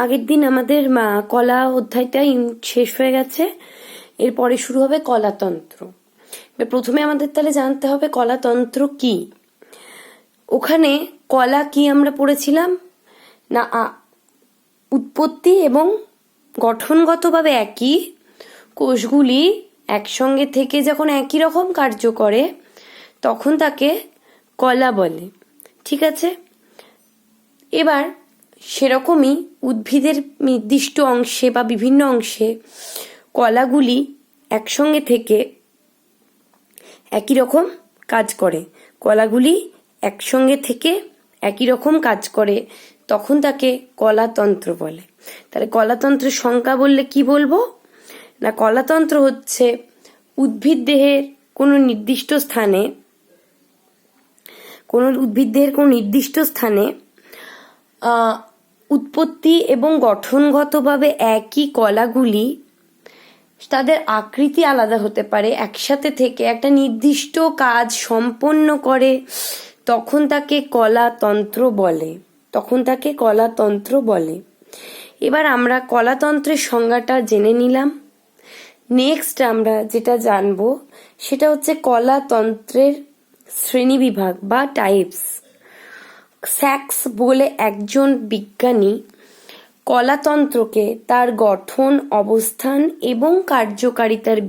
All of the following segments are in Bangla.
আগের দিন আমাদের কলা অধ্যায়টা শেষ হয়ে গেছে। এরপরে শুরু হবে কলাতন্ত্র। প্রথমে আমাদের তাহলে জানতে হবে কলাতন্ত্র কি। ওখানে কলা কি আমরা পড়েছিলাম না, উৎপত্তি এবং গঠনগতভাবে একই কোষগুলি একসঙ্গে থেকে যখন একই রকম কার্য করে তখন তাকে কলা বলে। ঠিক আছে, এবার সেরকমই উদ্ভিদের নির্দিষ্ট অংশে বা বিভিন্ন অংশে কলাগুলি একসঙ্গে থেকে একই রকম কাজ করে। কলাগুলি একসঙ্গে থেকে একই রকম কাজ করে, তখন তাকে কলাতন্ত্র বলে। তাহলে কলাতন্ত্রের সংজ্ঞা বললে কি বলবো না, কলাতন্ত্র হচ্ছে উদ্ভিদ দেহের কোনো নির্দিষ্ট স্থানে উৎপত্তি এবং গঠনগতভাবে একই কলাগুলি, তাদের আকৃতি আলাদা হতে পারে, একসাথে থেকে একটা নির্দিষ্ট কাজ সম্পন্ন করে, তখন তাকে কলাতন্ত্র বলে। এবার আমরা কলাতন্ত্রের সংজ্ঞাটা জেনে নিলাম। নেক্সট আমরা যেটা জানবো সেটা হচ্ছে কলাতন্ত্রের শ্রেণীবিভাগ বা টাইপস। স্যাক্স বলে একজন বিজ্ঞানী কলাতন্ত্রকে তার গঠন, অবস্থান এবং কার্যকারিতার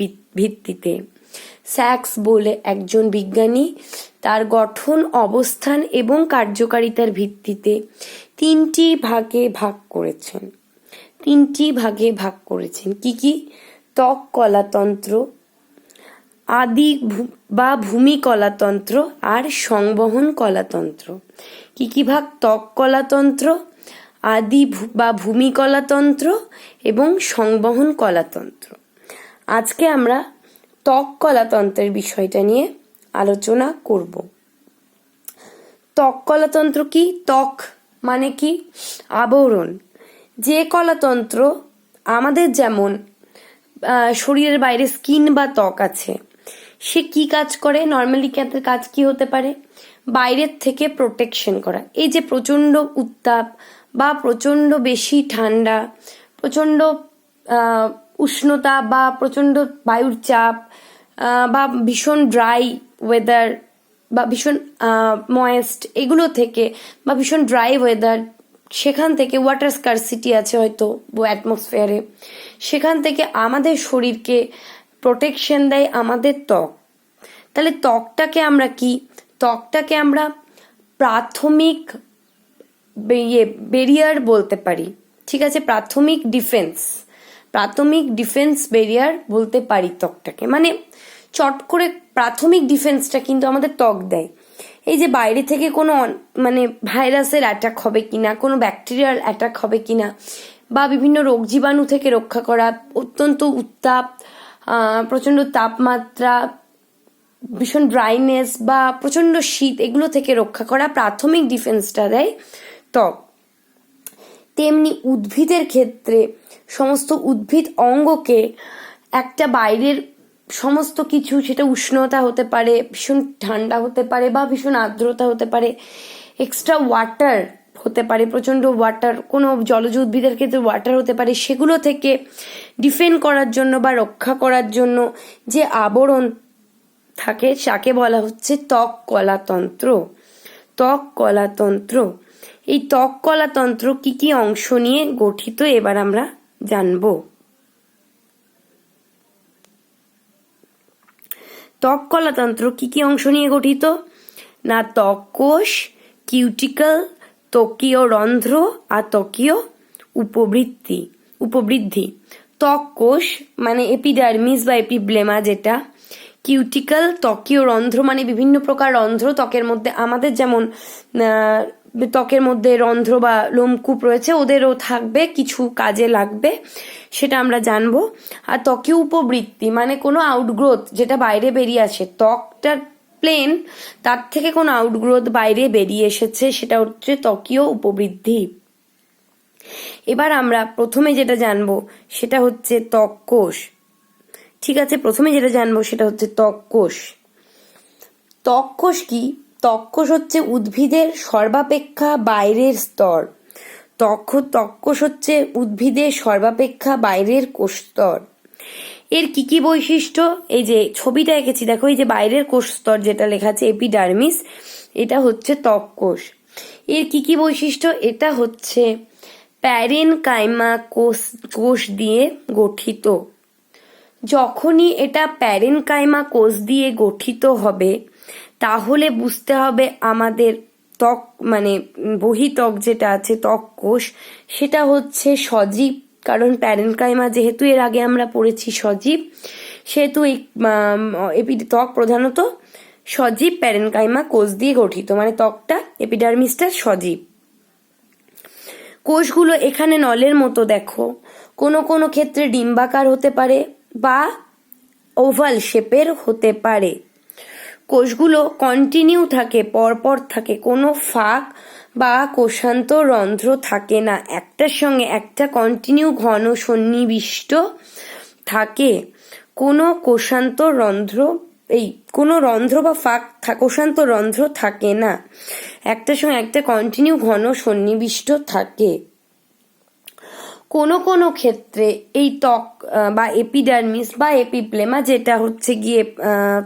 ভিত্তিতে তিনটি ভাগে ভাগ করেছেন। কি কি? ত্বক কলাতন্ত্র, আদি বা ভূমি কলাতন্ত্র আর সংবহন কলাতন্ত্র। কি কি ভাগ? ত্বক কলাতন্ত্র, আদি বা ভূমি কলাতন্ত্র এবং সংবহন কলাতন্ত্র। আজকে আমরা ত্বক কলাতন্ত্রের বিষয়টা নিয়ে আলোচনা করব। ত্বক কলাতন্ত্র কি? ত্বক মানে কি? আবরণ। যে কলাতন্ত্র আমাদের যেমন শরীরের বাইরে স্কিন বা ত্বক আছে, সে কি কাজ করে? নর্মালি কাজ কি হতে পারে? বাইরের থেকে প্রোটেকশন করা। এই যে প্রচন্ড উত্তাপ বা প্রচন্ড বেশি ঠান্ডা, প্রচন্ড উষ্ণতা বা প্রচন্ড বায়ুর চাপ বা ভীষণ ড্রাই ওয়েদার বা ভীষণ ময়েস্ট, এগুলো থেকে বা ভীষণ ড্রাই ওয়েদার, সেখান থেকে ওয়াটার স্কারসিটি আছে হয়তো অ্যাটমসফিয়ারে, সেখান থেকে আমাদের শরীরকে প্রোটেকশন দেয় আমাদের ত্বক। তাহলে ত্বকটাকে আমরা প্রাথমিক বেরিয়ার বলতে পারি। ঠিক আছে, প্রাথমিক ডিফেন্স বেরিয়ার বলতে পারি ত্বকটাকে। মানে চট করে প্রাথমিক ডিফেন্সটা কিন্তু আমাদের ত্বক দেয়। এই যে বাইরে থেকে কোনো ভাইরাসের অ্যাটাক হবে কিনা, কোনো ব্যাকটেরিয়াল অ্যাটাক হবে কিনা, বা বিভিন্ন রোগ জীবাণু থেকে রক্ষা করা, অত্যন্ত উত্তাপ, প্রচন্ড তাপমাত্রা, ভীষণ ড্রাইনেস বা প্রচন্ড শীত, এগুলো থেকে রক্ষা করা প্রাথমিক ডিফেন্সটা দেয় ত্বক। তেমনি উদ্ভিদের ক্ষেত্রে সমস্ত উদ্ভিদ অঙ্গকে একটা বাইরের সমস্ত কিছু, সেটা উষ্ণতা হতে পারে, ভীষণ ঠান্ডা হতে পারে বা ভীষণ আর্দ্রতা হতে পারে, এক্সট্রা ওয়াটার হতে পারে, প্রচন্ড ওয়াটার, কোনো জলজ উদ্ভিদের ক্ষেত্রে ওয়াটার হতে পারে, সেগুলো থেকে ডিফেন্ড করার জন্য বা রক্ষা করার জন্য যে আবরণ থাকে তাকে বলা হচ্ছে ত্বক কলাতন্ত্র। এই ত্বক কলাতন্ত্র কি কি অংশ নিয়ে গঠিত এবার আমরা জানব। ত্বক কলাতন্ত্র কি কি অংশ নিয়ে গঠিত না, ত্বক কোষ, কিউটিকল, ত্বকীয় রন্ধ্র আর ত্বকীয় উপবৃদ্ধি। ত্বক কোষ মানে এপিডার্মিস বা এপিব্লেমা, যেটা কিউটিকল ত্বকীয় রন্ধ্র মানে বিভিন্ন প্রকার রন্ধ্র ত্বকের মধ্যে, আমাদের যেমন ত্বকের মধ্যে রন্ধ্র বা লোমকূপ রয়েছে, ওদেরও থাকবে, কিছু কাজে লাগবে, সেটা আমরা জানবো। আর ত্বকীয় উপবৃত্তি মানে কোনো আউটগ্রোথ যেটা বাইরে বেরিয়ে আসে, ত্বকটা প্লেন, তার থেকে কোনো আউটগ্রোথ বাইরে বেরিয়ে এসেছে, সেটা হচ্ছে ত্বকীয় উপবৃদ্ধি। এবার আমরা প্রথমে যেটা জানবো সেটা হচ্ছে ত্বক কোষ। ঠিক আছে, ত্বক কোষ কি? ত্বক কোষ হচ্ছে উদ্ভিদের সর্বাপেক্ষা বাইরের স্তর। তক্কোষ হচ্ছে উদ্ভিদের সর্বাপেক্ষা বাইরের কোষস্তর। এর কি কি বৈশিষ্ট্য, এই যে ছবিটা এঁকেছি দেখো, এই যে বাইরের কোষস্তর যেটা লেখা আছে এপিডার্মিস, এটা হচ্ছে ত্বককোষ। এর কি কি বৈশিষ্ট্য, এটা হচ্ছে প্যারেনকাইমা কোষ দিয়ে গঠিত। যখনই এটা প্যারেনকাইমা কোষ দিয়ে গঠিত হবে তাহলে বুঝতে হবে আমাদের ত্বক মানে বহিত্বক যেটা আছে ত্বক কোষ, সেটা হচ্ছে সজীব। কারণ প্যারেনকাইমা যেহেতু এর আগে আমরা পড়েছি সজীব, সেহেতু এই ত্বক প্রধানত সজীব প্যারেনকাইমা কোষ দিয়ে গঠিত, মানে ত্বকটা এপিডার্মিসটা সজীব। কোষগুলো এখানে নলের মতো দেখো, কোনো কোনো ক্ষেত্রে ডিম্বাকার হতে পারে বা ওভাল শেপের হতে পারে। কোষগুলো কন্টিনিউ থাকে, পরপর থাকে, কোনো ফাঁক বা কোষান্তর রন্ধ্র থাকে না, একটার সঙ্গে একটা কন্টিনিউ ঘন সন্নিবিষ্ট থাকে। কোনো কোষান্তর রন্ধ্র কোনো রন্ধ্র বা ফাঁক কোষান্তর রন্ধ্র থাকে না, একটার সঙ্গে একটা কন্টিনিউ ঘন সন্নিবিষ্ট থাকে। কোনো কোনো ক্ষেত্রে এই ত্বক বা এপিডার্মিস বা এপিপ্লেমা যেটা হচ্ছে গিয়ে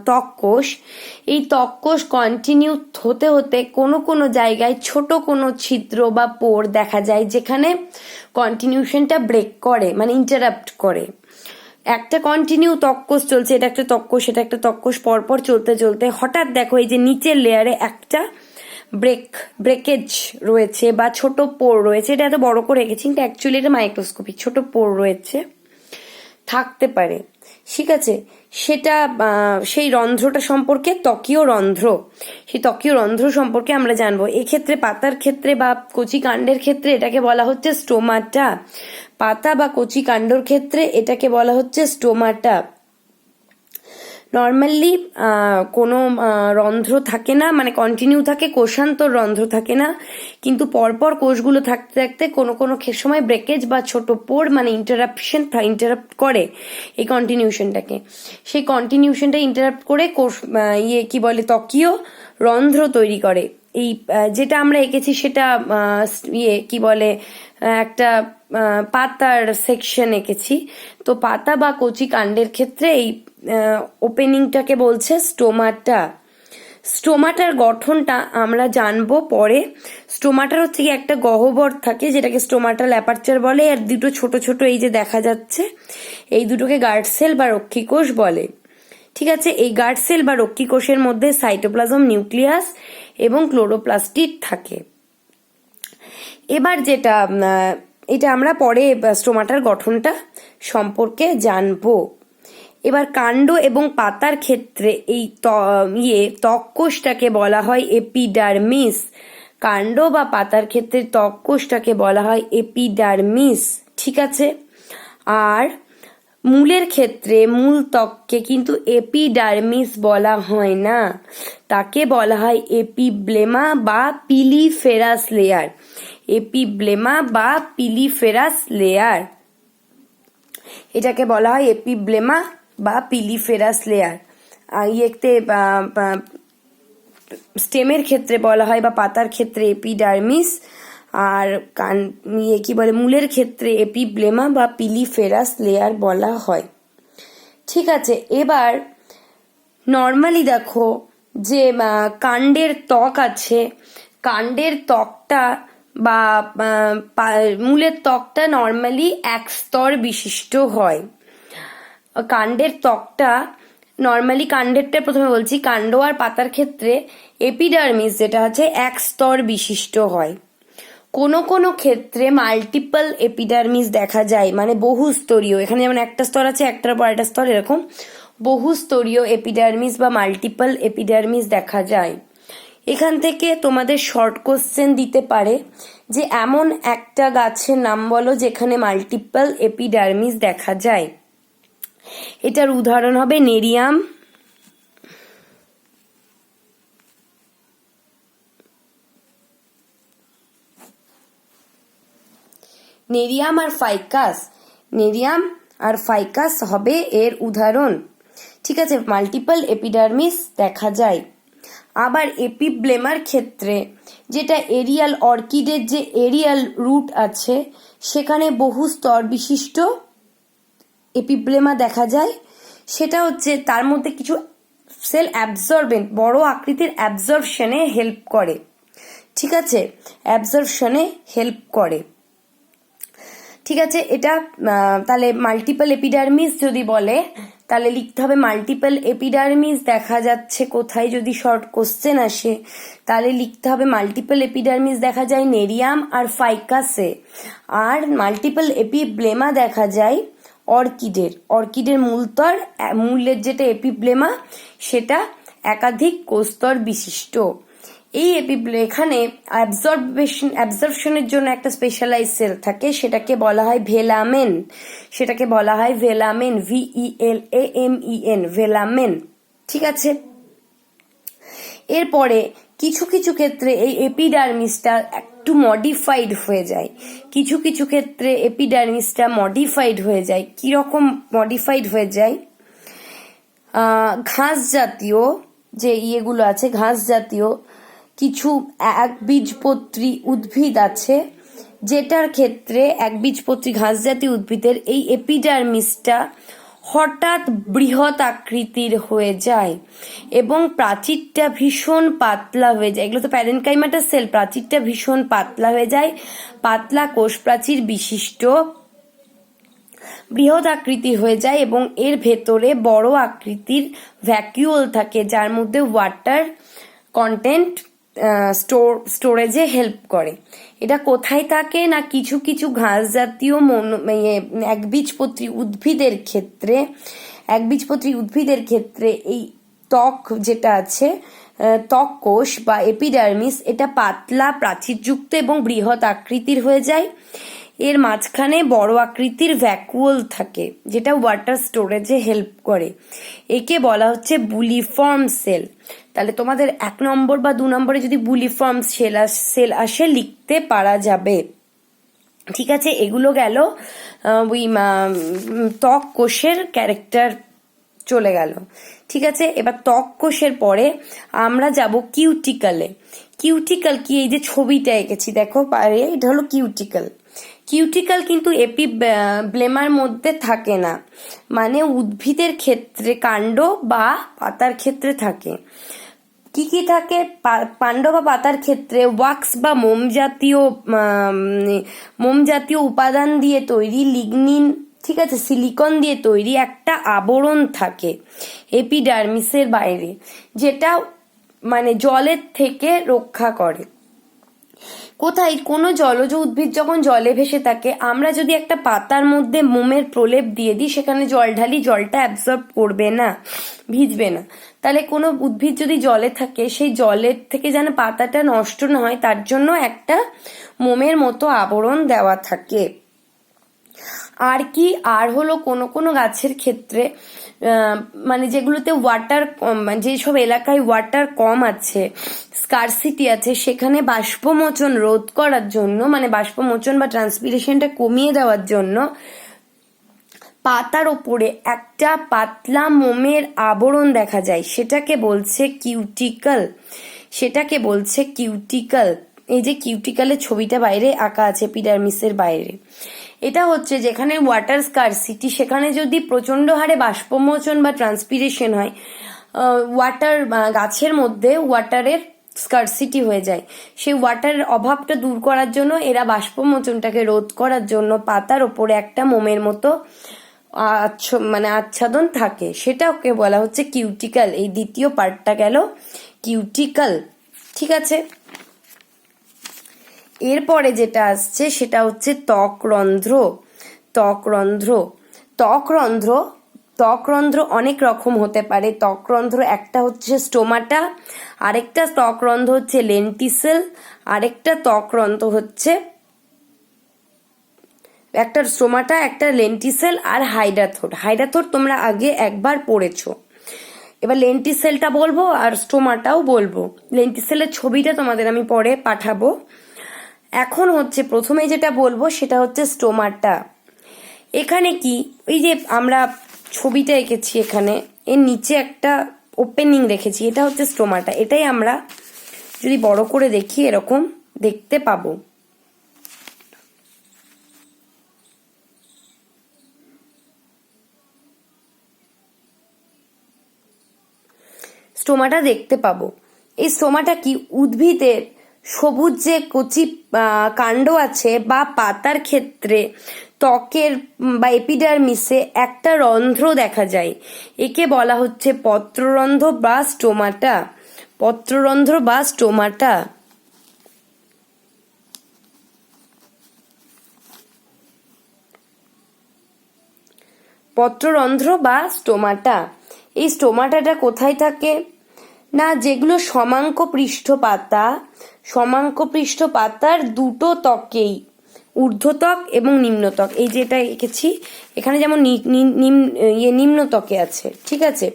ত্বক কোষ, এই ত্বক কোষ কন্টিনিউ হতে হতে কোনো কোনো জায়গায় ছোট কোনো ছিদ্র বা পোর দেখা যায় যেখানে কন্টিনিউশনটা ব্রেক করে, মানে ইন্টারাপ্ট করে। একটা কন্টিনিউ ত্বক কোষ চলছে, এটা একটা ত্বক কোষ, এটা একটা ত্বক কোষ, পরপর চলতে চলতে হঠাৎ দেখো এই যে নিচের লেয়ারে একটা ব্রেকেজ রয়েছে বা ছোট পোর রয়েছে। এটা এত বড় করে রেখেছি কিন্তু অ্যাকচুয়ালি এটা মাইক্রোস্কোপিক, ছোট পোর রয়েছে, থাকতে পারে, ঠিক আছে। সেটা সেই রন্ধ্রটা সম্পর্কে ত্বকীয় রন্ধ্র, সেই ত্বকীয় রন্ধ্র সম্পর্কে আমরা জানবো। এক্ষেত্রে পাতার ক্ষেত্রে বা কচি কাণ্ডের ক্ষেত্রে এটাকে বলা হচ্ছে স্টোমাটা। পাতা বা কচি কাণ্ডর ক্ষেত্রে এটাকে বলা হচ্ছে স্টোমাটা। নর্মালি কোনো রন্ধ্র থাকে না, মানে কন্টিনিউ থাকে, কোষান্তর রন্ধ্র থাকে না, কিন্তু পরপর কোষগুলো থাকতে থাকতে কোনো কোনো সময় ব্রেকেজ বা ছোট পোর মানে ইন্টারাপ্ট করে এই কন্টিনিউশনটাকে। সেই কন্টিনিউশনটা ইন্টারাপ্ট করে কোষ কি বলে ত্বকীয় রন্ধ্র তৈরি করে। এই যেটা আমরা এঁকেছি সেটা কি বলে একটা পাতার সেকশন এঁকেছি। তো পাতা বা কচি কাণ্ডের ক্ষেত্রে এই ওপেনিংটাকে বলছে স্টোমাটা। স্টোমাটার গঠনটা আমরা জানবো পরে। স্টোমাটার হচ্ছে কি একটা গহ্বর থাকে যেটাকে স্টোমাটাল অ্যাপারচার বলে, আর দুটো ছোট ছোট এই যে দেখা যাচ্ছে এই দুটোকে গার্ড সেল বা রক্ষী কোষ বলে, ঠিক আছে। এই গার্ড সেল বা রক্ষী কোষের মধ্যে সাইটোপ্লাজম, নিউক্লিয়াস এবং ক্লোরোপ্লাস্টিড থাকে। এবার যেটা এটা আমরা পরে স্টোমাটার গঠনটা সম্পর্কে জানবো। এবার কাণ্ড এবং পাতার ক্ষেত্রে এই ত্বক কোষটাকে বলা হয় এপিডার্মিস। কাণ্ড বা পাতার ক্ষেত্রে ত্বক কোষটাকে বলা হয় এপিডার্মিস, ঠিক আছে। আর মূলের ক্ষেত্রে মূল ত্বককে কিন্তু এপিডার্মিস বলা হয় না, তাকে বলা হয় এপিব্লেমা বা পিলিফেরাস লেয়ার। এপিব্লেমা বা পিলিফেরাস লেয়ার, এটাকে বলা হয় এপিব্লেমা বা পিলিফেরাস লেয়ার। স্টেমের ক্ষেত্রে বলা হয় বা পাতার ক্ষেত্রে এপিডার্মিস, আর কি বলে মূলের ক্ষেত্রে এপিব্লেমা বা পিলিফেরাস লেয়ার বলা হয়, ঠিক আছে। এবার নর্মালি দেখো যে কাণ্ডের ত্বক আছে, কাণ্ডের ত্বকটা বা মূলের ত্বকটা নর্মালি এক স্তর বিশিষ্ট হয়। কাণ্ডের ত্বকটা নর্মালি, কাণ্ডেরটা প্রথমে বলছি, কাণ্ড আর পাতার ক্ষেত্রে এপিডার্মিস যেটা আছে এক স্তর বিশিষ্ট হয়। কোনো কোনো ক্ষেত্রে মাল্টিপল এপিডার্মিস দেখা যায়, মানে বহুস্তরীয়। এখানে যেমন একটা স্তর আছে, একটার পর একটা স্তর, এরকম বহুস্তরীয় এপিডার্মিস বা মাল্টিপল এপিডার্মিস দেখা যায়। এখান থেকে তোমাদের শর্ট কোশ্চেন দিতে পারে যে এমন একটা গাছের নাম বলো যেখানে মাল্টিপল এপিডার্মিস দেখা যায়। এটার উদাহরণ হবে নেরিয়াম, নেরিয়াম আর ফাইকাস। নেরিয়াম আর ফাইকাস হবে এর উদাহরণ, ঠিক আছে। মাল্টিপল এপিডার্মিস দেখা যায়। আবার এপিব্লেমার ক্ষেত্রে যেটা এরিয়াল অর্কিডের যে এরিয়াল রুট আছে সেখানে বহু স্তর বিশিষ্ট এপিব্লেমা দেখা যায়। সেটা হচ্ছে তার মধ্যে কিছু সেল অ্যাবজর্বেন্ট বড় আকৃতির অ্যাবজর্পশনে হেল্প করে, ঠিক আছে, অ্যাবজর্পশনে হেল্প করে, ঠিক আছে। এটা তাহলে মাল্টিপল এপিডার্মিস যদি বলে তাহলে লিখতে হবে মাল্টিপল এপিডার্মিস দেখা যাচ্ছে কোথায়, যদি শর্ট কোশ্চেন আসে তাহলে লিখতে হবে মাল্টিপল এপিডার্মিস দেখা যায় নেরিয়াম আর ফাইকাসে, আর মাল্টিপল এপিব্লেমা দেখা যায় অর্কিডের মূলের যেটা এপিব্লেমা সেটা একাধিক কোষস্তর বিশিষ্ট। এই এখানে অ্যাবজর্পশনের জন্য একটা স্পেশালাইজ সেল থাকে, সেটাকে বলা হয় ভেলামেন, VELAMEN, ভেলামেন, ঠিক আছে। এরপরে কিছু কিছু ক্ষেত্রে এই এপিডার্মিসটা একটু মডিফাইড হয়ে যায়, কিরকম মডিফাইড হয়ে যায়? ঘাস জাতীয় যে ইয়েগুলো আছে, ঘাস জাতীয় কিছু একবীজপত্রী উদ্ভিদ আছে, যেটার ক্ষেত্রে একবীজপত্রী ঘাস জাতীয় উদ্ভিদের এই এপিডার্মিসটা হঠাৎ বৃহৎ আকৃতির হয়ে যায় এবং প্রাচীরটা ভীষণ পাতলা হয়ে যায়। এগুলো তো প্যারেনকাইমাটাস সেল, প্রাচীরটা ভীষণ পাতলা হয়ে যায়, পাতলা কোষ প্রাচীর বিশিষ্ট বৃহৎ আকৃতির হয়ে যায় এবং এর ভেতরে বড় আকৃতির ভ্যাকিউল থাকে যার মধ্যে ওয়াটার কন্টেন্ট স্টোরেজে হেল্প করে। এটা কোথায় থাকে না কিছু কিছু ঘাস জাতীয় একবীজপত্রী উদ্ভিদের ক্ষেত্রে এই ত্বক যেটা আছে, ত্বক কোষ বা এপিডার্মিস, এটা পাতলা প্রাচীরযুক্ত এবং বৃহৎ আকৃতির হয়ে যায়। এর মাঝখানে বড় আকৃতির ভ্যাকুয়াল থাকে যেটা ওয়াটার স্টোরেজে হেল্প করে। একে বলা হচ্ছে বুলিফর্ম সেল। তাহলে তোমাদের 1 নম্বর বা 2 নম্বরে যদি বুলিফর্ম সেল আসে লিখতে পারা যাবে, ঠিক আছে। এগুলো গেল ওই ত্বক কোষের ক্যারেক্টার চলে গেল, ঠিক আছে। এবার ত্বক কোষের পরে আমরা যাব কিউটিকালে। কিউটিকাল কি? এই যে ছবিটা এঁকেছি দেখো পারে, এটা হলো কিউটিকাল কিন্তু এপিব্লেমার মধ্যে থাকে না, মানে উদ্ভিদের ক্ষেত্রে কাণ্ড বা পাতার ক্ষেত্রে থাকে। কি কি থাকে? কাণ্ড বা পাতার ক্ষেত্রে ওয়াক্স বা মোম জাতীয় উপাদান দিয়ে তৈরি লিগনিন, ঠিক আছে, সিলিকন দিয়ে তৈরি একটা আবরণ থাকে এপিডার্মিসের বাইরে, যেটা মানে জলের থেকে রক্ষা করে। কোথায়? কোনো জলজ উদ্ভিদ যখন জলে ভেসে থাকে, আমরা যদি একটা পাতার মধ্যে মোমের প্রলেপ দিয়ে দিই, সেখানে জল ঢালি, জলটা অ্যাবজর্ব করবে না, ভিজবে না। তাহলে কোনো উদ্ভিদ যদি জলে থাকে, সেই জলের থেকে যেন পাতাটা নষ্ট না হয় তার জন্য একটা মোমের মতো আবরণ দেওয়া থাকে। আর কি? আর হলো কোনো কোনো গাছের ক্ষেত্রে মানে যেগুলোতে ওয়াটার, যেসব এলাকায় ওয়াটার কম আছে, স্কারসিটি আছে, সেখানে বাষ্পমোচন রোধ করার জন্য, মানে বাষ্পমোচন বা ট্রান্সপিরেশনটা কমিয়ে দেওয়ার জন্য পাতার ওপরে একটা পাতলা মোমের আবরণ দেখা যায়, সেটাকে বলছে কিউটিকল। এই যে কিউটিকালের ছবিটা বাইরে আঁকা আছে এপিডার্মিসের বাইরে, এটা হচ্ছে যেখানে ওয়াটার স্কারসিটি, সেখানে যদি প্রচন্ড হারে বাষ্পমোচন বা ট্রান্সপিরেশন হয়, গাছের মধ্যে ওয়াটারের স্কারসিটি হয়ে যায়, সেই ওয়াটারের অভাবটা দূর করার জন্য এরা বাষ্পমোচনটাকে রোধ করার জন্য পাতার ওপরে একটা মোমের মতো আচ্ছাদন থাকে, সেটাকে বলা হচ্ছে কিউটিকাল। এই দ্বিতীয় পার্টটা গেল কিউটিকাল, ঠিক আছে। এরপরে যেটা আসছে সেটা হচ্ছে ত্বকরন্ধ্র অনেক রকম হতে পারে। ত্বকরন্ধ্র একটা হচ্ছে স্টোমাটা, আরেকটা ত্বকরন্ধ্র হচ্ছে লেন্টিসেল, আরেকটা ত্বকরন্ধ্র হচ্ছে একটা স্টোমাটা, একটা লেন্টিসেল আর হাইডাথোর তোমরা আগে একবার পড়েছো। এবার লেন্টিসেলটা বলবো আর স্টোমাটাও বলবো। লেন্টিসেলের ছবিটা তোমাদের আমি পরে পাঠাবো। এখন হচ্ছে প্রথমে যেটা বলবো সেটা হচ্ছে স্টোমাটা। এখানে কি, ওই যে আমরা ছবিটা এঁকেছি এখানে, এর নিচে একটা ওপেনিং রেখেছি, এটা হচ্ছে স্টোমাটা। এটাই আমরা যদি বড় করে দেখি এরকম দেখতে পাবো। স্টোমাটা দেখতে পাবো। এই স্টোমাটা কি, উদ্ভিদের সবুজ যে কচি কাণ্ড আছে বা পাতার ক্ষেত্রে ত্বকের বা এপিডার্মিসে একটা রন্ধ্র দেখা যায়, একে বলা হচ্ছে পত্ররন্ধ্র বা স্টোমাটা। পত্ররন্ধ্র বা স্টোমাটা। পত্ররন্ধ্র বা স্টোমাটা। এই স্টোমাটাটা কোথায় থাকে না, যেগুলো সমাঙ্ক পৃষ্ঠ পাতা, সমাঙ্ক পৃষ্ঠ পাতার দুটো ত্বকেই, ঊর্ধ্বত্বক এবং নিম্নত্বক, এই যেটা এঁকেছি এখানে যেমন নিম্ন ত্বকে আছে, ঠিক আছে।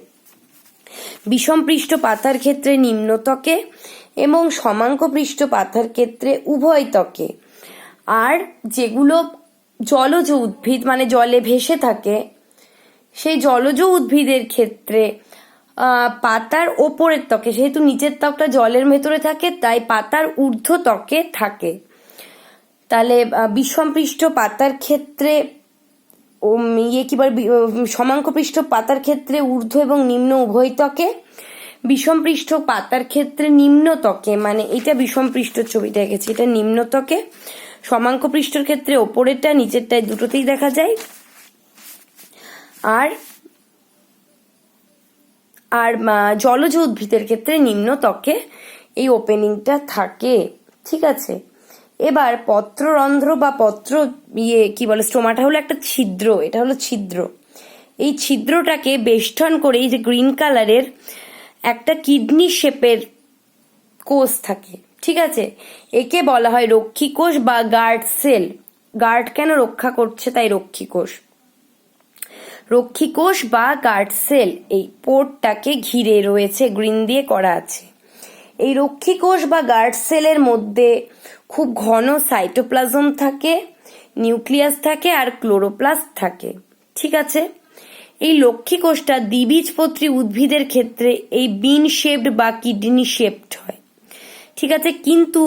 বিষম পৃষ্ঠ পাতার ক্ষেত্রে নিম্ন ত্বকে এবং সমাঙ্ক পৃষ্ঠ পাতার ক্ষেত্রে উভয় ত্বকে। আর যেগুলো জলজ উদ্ভিদ মানে জলে ভেসে থাকে, সেই জলজ উদ্ভিদের ক্ষেত্রে পাতার ওপরের ত্বকে, যেহেতু নিচের ত্বকটা জলের ভেতরে থাকে তাই পাতার ঊর্ধ্ব ত্বকে থাকে। তাহলে বিষম পৃষ্ঠ পাতার ক্ষেত্রে সমাঙ্ক পৃষ্ঠ পাতার ক্ষেত্রে ঊর্ধ্ব এবং নিম্ন উভয় ত্বকে, বিষম পৃষ্ঠ পাতার ক্ষেত্রে নিম্ন ত্বকে, মানে এটা বিষম পৃষ্ঠর ছবিটা এঁকেছি, এটা নিম্ন ত্বকে। সমাঙ্ক পৃষ্ঠের ক্ষেত্রে ওপরেরটা নিচেরটায় দুটোতেই দেখা যায়। আর আর জলজ উদ্ভিদের ক্ষেত্রে নিম্ন ত্বকে এই ওপেনিংটা থাকে, ঠিক আছে। এবার পত্ররন্ধ্র বা পত্র কি বলে, স্টোমাটা হলো একটা ছিদ্র, এটা হলো ছিদ্র। এই ছিদ্রটাকে বেষ্টন করে এই যে গ্রিন কালারের একটা কিডনি শেপের কোষ থাকে, ঠিক আছে। একে বলা হয় রক্ষী কোষ বা গার্ড সেল। গার্ড কেন, রক্ষা করছে তাই রক্ষী কোষ। রক্ষী কোষ বা গার্ড সেল এই পোর্টটাকে ঘিরে রয়েছে, গ্রিন দিয়ে করা আছে। এই রক্ষী কোষ বা গার্ড সেলের মধ্যে খুব ঘন সাইটোপ্লাজম থাকে, নিউক্লিয়াস থাকে আর ক্লোরোপ্লাস্ট থাকে, ঠিক আছে। এই লক্ষ্মী কোষটা দ্বিবীজপত্রী উদ্ভিদের ক্ষেত্রে এই বিন শেপড বা কিডনি শেপড হয়, ঠিক আছে। কিন্তু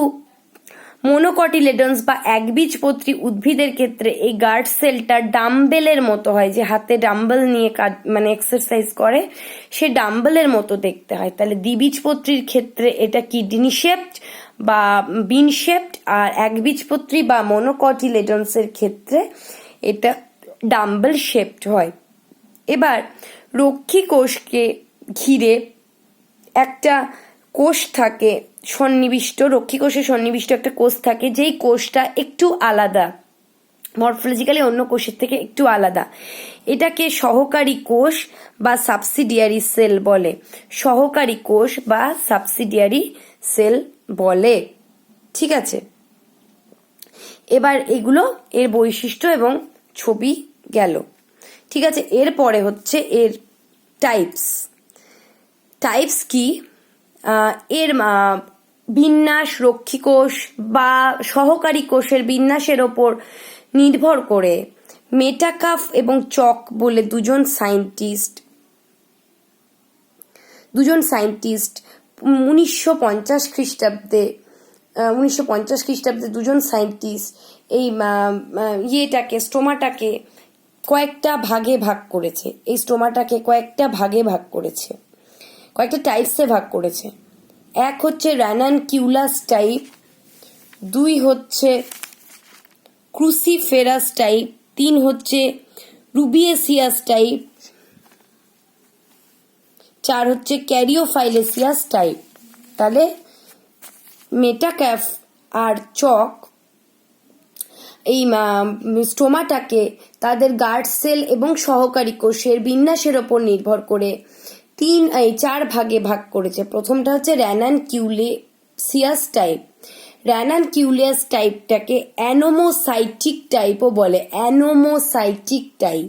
মোনোকটিলেডন্স বা একবীজপত্রী উদ্ভিদের ক্ষেত্রে এই গার্ড সেলটা ডাম্বেলের মতো হয়, যে হাতে ডাম্বেল নিয়ে কাজ মানে এক্সারসাইজ করে সে ডাম্বেলের মতো দেখতে হয়। তাহলে দ্বিবীজপত্রীর ক্ষেত্রে এটা কিডনি শেপড বা বিন শেপড, আর একবীজপত্রী বা মোনোকটিলেডন্সের ক্ষেত্রে এটা ডাম্বেল শেপড হয়। এবার রক্ষী কোষকে ঘিরে একটা কোষ থাকে সন্নিবিষ্ট, রক্ষী কোষে সন্নিবিষ্ট একটা কোষ থাকে, যেই কোষটা একটু আলাদা, মরফোলজিক্যালি অন্য কোষের থেকে একটু আলাদা। এটাকে সহকারী কোষ বা সাবসিডিয়ারি সেল বলে। সহকারী কোষ বা সাবসিডিয়ারি সেল বলে, ঠিক আছে। এবার এগুলো এর বৈশিষ্ট্য এবং ছবি গেল, ঠিক আছে। এরপরে হচ্ছে এর টাইপস। টাইপস কি, এর বিন্যাস রক্ষী কোষ বা সহকারী কোষের বিন্যাসের ওপর নির্ভর করে মেটাকাফ এবং চক বলে দুজন সায়েন্টিস্ট 1950 খ্রিস্টাব্দে দুজন সায়েন্টিস্ট এই স্টোমাটাকে কয়েকটা ভাগে ভাগ করেছে। এই স্টোমাটাকে কয়েকটা ভাগে ভাগ করেছে, কয়েকটা টাইপসে ভাগ করেছে। এক হচ্ছে র্যানানকিউলাস টাইপ, দুই হচ্ছে ক্রুসিফেরাস টাইপ, তিন হচ্ছে রুবিয়েসিয়াস টাইপ, চার হচ্ছে ক্যারিওফাইলেসিয়াস টাইপ। তাহলে মেটাক্যাফ আর চক এই স্টোমাটাকে তাদের গার্ড সেল এবং সহকারী কোষের বিন্যাসের ওপর নির্ভর করে চার ভাগে ভাগ করেছে। প্রথমটা হচ্ছে র্যানানকিউলেসিয়াস টাইপ। র্যানানকিউলিয়াস টাইপটাকে অ্যানোমোসাইটিক টাইপও বলে, অ্যানোমোসাইটিক টাইপ।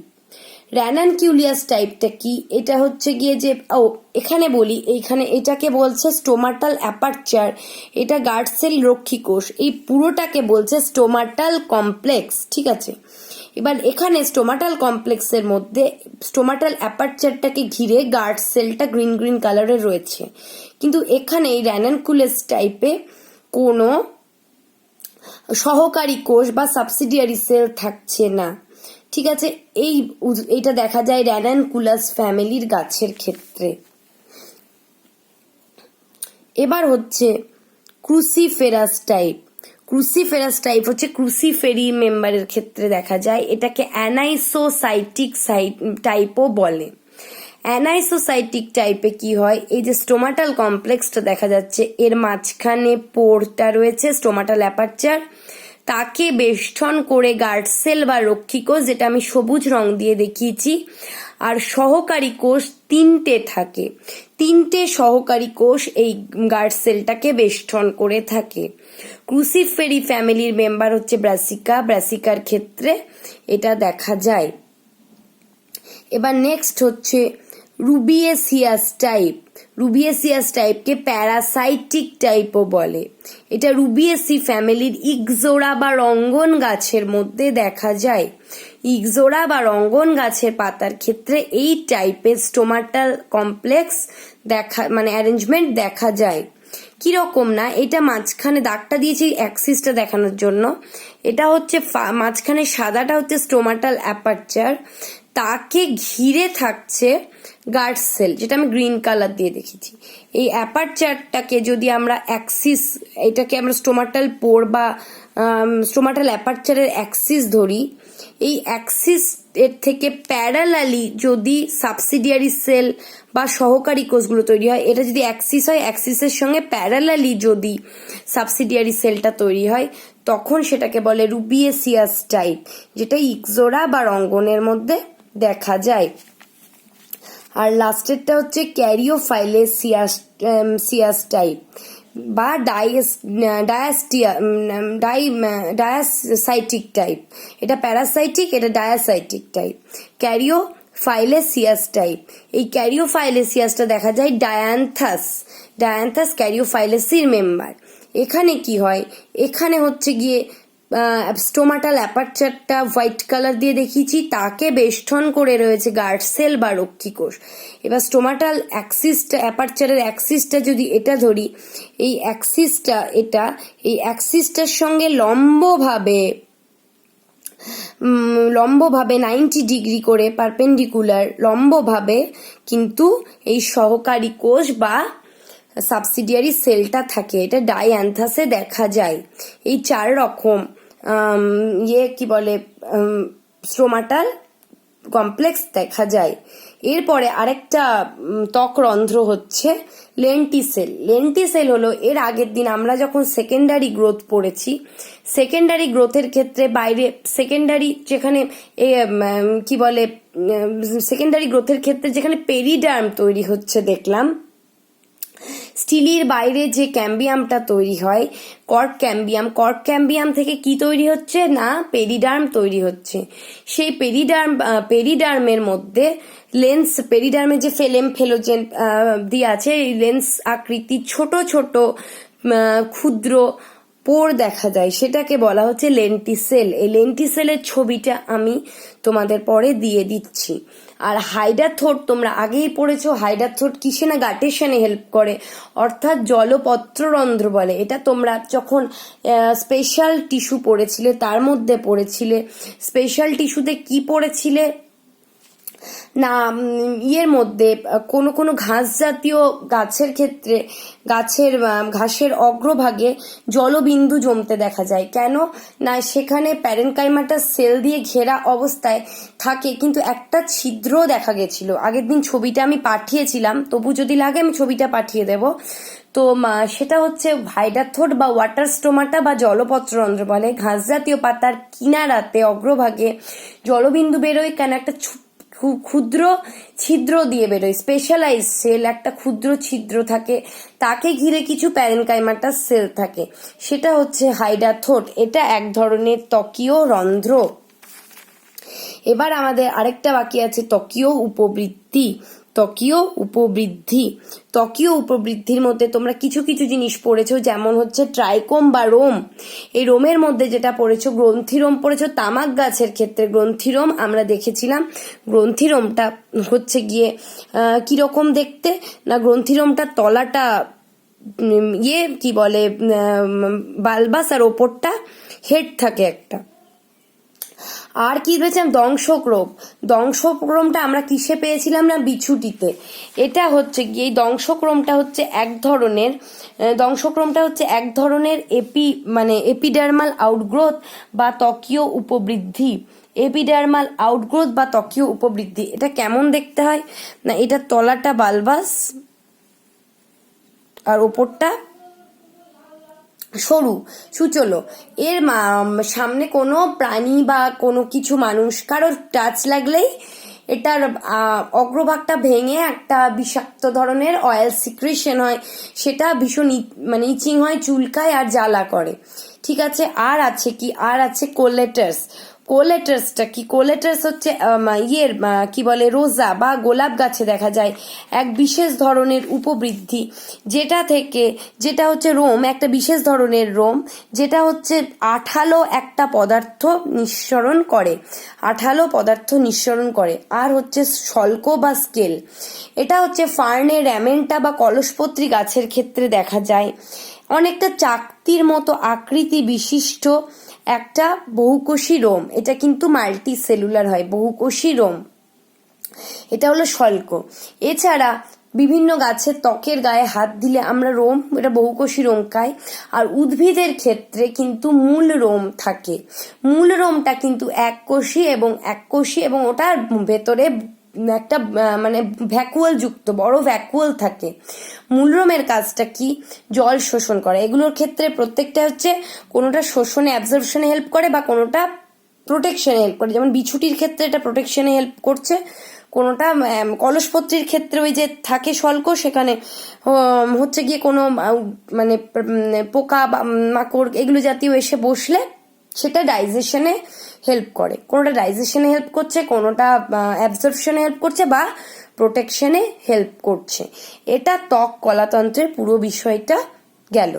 র্যানানকিউলিয়াস টাইপটা কি? এটা হচ্ছে গিয়ে যে এখানে বলি, এইখানে এটাকে বলছে স্টোমাটাল অ্যাপারচার, এটা গার্ড সেল রক্ষী কোষ, এই পুরোটাকে বলছে স্টোমাটাল কমপ্লেক্স, ঠিক আছে। এবার এখানে স্টোমাটাল কমপ্লেক্সের মধ্যে স্টোমাটাল অ্যাপারচারটাকে ঘিরে গার্ড সেলটা গ্রিন গ্রিন কালারের রয়েছে, কিন্তু এখানে এই র্যানানকুলাস টাইপে কোনো সহকারী কোষ বা সাবসিডিয়ারি সেল থাকছে না, ঠিক আছে। এইটা দেখা যায় র্যানানকুলাস ফ্যামিলির গাছের ক্ষেত্রে। এবার হচ্ছে ক্রুসিফেরাস টাইপ। ক্রুসিফেরাস টাইপ হচ্ছে ক্রুসিফেরি মেম্বারের ক্ষেত্রে দেখা যায়, এটাকে অ্যানাইসোসাইটিক টাইপও বলে। অ্যানাইসোসাইটিক টাইপে কি হয়, এই যে স্টোমাটাল কমপ্লেক্সটা দেখা যাচ্ছে, এর মাঝখানে পোরটা রয়েছে স্টোমাটাল অ্যাপারচার, তাকে বেষ্টন করে গার্ড সেল বা রক্ষী কোষ, যেটা আমি সবুজ রং দিয়ে দেখিয়েছি, আর সহকারী কোষ তিনটে থাকে, তিনটে সহকারী কোষ এই গার্ড সেলটাকে বেষ্টন করে থাকে। ক্রুসিফেরি ফ্যামিলির মেম্বার হচ্ছে ব্রাসিকা, ব্রাসিকার ক্ষেত্রে এটা দেখা যায়। এবার নেক্সট হচ্ছে রুবিয়েসিয়াস টাইপ। রুবিয়েসিয়াস টাইপকে প্যারাসাইটিক টাইপও বলে। এটা রুবিয়েসি ফ্যামিলির ইকজোরা বা রঙ্গন গাছের মধ্যে দেখা যায়। ইকজোরা বা রঙ্গন গাছের পাতার ক্ষেত্রে এই টাইপের স্টোমাটাল কমপ্লেক্স মানে অ্যারেঞ্জমেন্ট দেখা যায়। কিরকম না, এটা মাঝখানে দাগটা দিয়েছি অ্যাক্সিসটা দেখানোর জন্য, এটা হচ্ছে মাঝখানে সাদাটা হচ্ছে স্টোমাটাল অ্যাপারচার, তাকে ঘিরে থাকছে গার্ড সেল, যেটা আমি গ্রিন কালার দিয়ে দেখেছি। এই অ্যাপারচারটাকে যদি আমরা অ্যাক্সিস, এটাকে আমরা স্টোমাটাল পোর বা স্টোমাটাল অ্যাপারচারের অ্যাক্সিস ধরি, এই অ্যাক্সিস এর থেকে প্যারালালি যদি সাবসিডিয়ারি সেল বা সহকারী কোষগুলো তৈরি হয়, এটা যদি অ্যাক্সিস হয়, অ্যাক্সিসের সঙ্গে প্যারালালি যদি সাবসিডিয়ারি সেলটা তৈরি হয়, তখন সেটাকে বলে রুবিয়েসিয়াস টাইপ, যেটা ইকজোরা বা রঙ্গনের মধ্যে দেখা যায়। আর লাস্টেরটা হচ্ছে ক্যারিওফাইলেসিয়াস টাইপ বা ডায়াসাইটিক টাইপ। এটা প্যারাসাইটিক, এটা ডায়াসাইটিক টাইপ। ক্যারিওফাইলেসিয়াস টাইপ, এই ক্যারিওফাইলেসিয়াসটা দেখা যায় ডায়ান্থাস ক্যারিওফাইলেসির মেম্বার। এখানে কি হয়, এখানে হচ্ছে গিয়ে স্টোমাটাল অ্যাপারচারটা হোয়াইট কালার দিয়ে দেখিয়েছি, তাকে বেষ্টন করে রয়েছে গার্ড সেল বা রক্ষী কোষ। এবার স্টোমাটাল অ্যাক্সিসটা, অ্যাপারচারের অ্যাক্সিসটা যদি এটা ধরি, এই অ্যাক্সিসটা এই অ্যাক্সিসটার সঙ্গে লম্বভাবে 90 ডিগ্রি করে পারপেন্ডিকুলার লম্বভাবে কিন্তু এই সহকারী কোষ বা সাবসিডিয়ারি সেলটা থাকে, এটা ডায়ান্থাসে দেখা যায়। এই 4 রকম কি বলে স্টোমাটাল কমপ্লেক্স দেখা যায়। এরপরে আরেকটা ত্বক রন্ধ্র হচ্ছে লেন্টিসেল। লেন্টিসেল হলো, এর আগের দিন আমরা যখন সেকেন্ডারি গ্রোথ পড়েছি, সেকেন্ডারি গ্রোথের ক্ষেত্রে বাইরে সেকেন্ডারি যেখানে কি বলে সেকেন্ডারি গ্রোথের ক্ষেত্রে যেখানে পেরিডার্ম তৈরি হচ্ছে দেখলাম, স্টিলির বাইরে যে ক্যাম্বিয়ামটা তৈরি হয় কর্ক ক্যাম্বিয়াম থেকে কি তৈরি হচ্ছে না, পেরিডার্ম তৈরি হচ্ছে। সেই পেরিডার্মের মধ্যে পেরিডার্মে যে ফেলোজেন দিয়ে আছে, এই লেন্স আকৃতি ছোট ছোট ক্ষুদ্র পোর দেখা যায়, সেটাকে বলা হচ্ছে লেন্টিসেল। এই লেন্টিসেলের ছবিটা আমি তোমাদের পরে দিয়ে দিচ্ছি। আর হাইডাথোড তোমরা আগেই পড়েছো, হাইডাথোড কিসে না গাটেশনে হেল্প করে, অর্থাৎ জলপত্ররন্ধ্র বলে। এটা তোমরা যখন স্পেশাল টিস্যু পড়েছিলে তার মধ্যে পড়েছিলে। স্পেশাল টিস্যুতে কি পড়েছিলে না, ইয়ের মধ্যে কোনো ঘাস জাতীয় গাছের ক্ষেত্রে ঘাসের অগ্রভাগে জলবিন্দু জমতে দেখা যায়। কেন না, সেখানে প্যারেনকাইমাটাস সেল দিয়ে ঘেরা অবস্থায় থাকে, কিন্তু একটা ছিদ্র দেখা গেছিল। আগের দিন ছবিটা আমি পাঠিয়েছিলাম, তবু যদি লাগে আমি ছবিটা পাঠিয়ে দেব। তো সেটা হচ্ছে হাইডাথোড বা ওয়াটার স্টোমাটা বা জলপত্ররন্ধ্র বলে। ঘাস জাতীয় পাতার কিনারাতে অগ্রভাগে জলবিন্দু বেরোয়, কেন একটা ক্ষুদ্র ছিদ্র দিয়ে বেরোয়, স্পেশালাইজ সেল, একটা ক্ষুদ্র ছিদ্র থাকে, তাকে ঘিরে কিছু প্যারেনকাইমাটাস সেল থাকে, সেটা হচ্ছে হাইডাথোড। এটা এক ধরনের ত্বকীয় রন্ধ্র। এবার আমাদের আরেকটা বাকি আছে ত্বকীয় উপবৃদ্ধি। ত্বকীয় উপবৃদ্ধি, ত্বকীয় উপবৃদ্ধির মধ্যে তোমরা কিছু কিছু জিনিস পড়েছো, যেমন হচ্ছে ট্রাইকোম বা রোম। এই রোমের মধ্যে যেটা পড়েছো, গ্রন্থিরোম পড়েছো। তামাক গাছের ক্ষেত্রে গ্রন্থিরোম আমরা দেখেছিলাম। গ্রন্থিরোমটা হচ্ছে গিয়ে কিরকম দেখতে না, গ্রন্থিরোমটা তলাটা কি বলে বালবাস, আর ওপরটা হেড থাকে একটা। আর কি রয়েছে দংশক্রম। দংশক্রমটা আমরা কিসে পেয়েছিলাম না, বিছুটিতে। এটা হচ্ছে গিয়ে দংশক্রমটা হচ্ছে এক ধরনের এপিডার্মাল আউটগ্রোথ বা ত্বকীয় উপবৃদ্ধি। এপিডার্মাল আউটগ্রোথ বা ত্বকীয় উপবৃদ্ধি, এটা কেমন দেখতে হয় না, এটা তলাটা বালবাস আর ওপরটা সরু সুচলো। এর সামনে কোনো প্রাণী বা কোনো কিছু মানুষ কারোর টাচ লাগলেই এটার অগ্রভাগটা ভেঙে একটা বিষাক্ত ধরনের অয়েল সিক্রেশন হয়, সেটা ভীষণ ইচিং হয়, চুলকায় আর জ্বালা করে। ঠিক আছে, আর আছে কোলেটাস। কোলেটাসটা কি, কোলেটাস হচ্ছে কি বলে রোজা বা গোলাপ গাছে দেখা যায় এক বিশেষ ধরনের উপবৃদ্ধি, যেটা হচ্ছে রোম, একটা বিশেষ ধরনের রোম, যেটা হচ্ছে আঠালো একটা পদার্থ নিঃসরণ করে। আর হচ্ছে শল্ক বা স্কেল, এটা হচ্ছে ফার্নে, র্যামেন্টা বা কলসপত্রী গাছের ক্ষেত্রে দেখা যায়। অনেকটা চাকতির মতো আকৃতি বিশিষ্ট একটা বহুকোষী রোম, এটা কিন্তু মাল্টি সেলুলার হয়, বহুকোষী রোম, এটা হলো শল্ক। এছাড়া বিভিন্ন গাছের ত্বকের গায়ে হাত দিলে আমরা এটা বহুকোষী রোম পাই। আর উদ্ভিদের ক্ষেত্রে কিন্তু মূল রোম থাকে। মূল রোমটা কিন্তু এককোষী এবং ওটার ভেতরে একটা ভ্যাকুয়াল যুক্ত বড় ভ্যাকুয়াল থাকে। মূলরোমের কাজটা কি, জল শোষণ করা। এগুলোর ক্ষেত্রে প্রত্যেকটা হচ্ছে কোনোটা শোষণে অ্যাবজর্পশনে হেল্প করে বা কোনোটা প্রোটেকশনে হেল্প করে। যেমন বিছুটির ক্ষেত্রে এটা প্রোটেকশনে হেল্প করছে, কোনোটা কলসপত্রীর ক্ষেত্রে ওই যে থাকে শল্ক, সেখানে হচ্ছে গিয়ে কোনো পোকা বা মাকড় এগুলো জাতীয় এসে বসলে সেটা ডাইজেশনে হেল্প করে। কোনোটা ডাইজেশনে হেল্প করছে, কোনোটা অ্যাবজর্পশনে হেল্প করছে বা প্রোটেকশনে হেল্প করছে। এটা ত্বক কলাতন্ত্রের পুরো বিষয়টা গেল।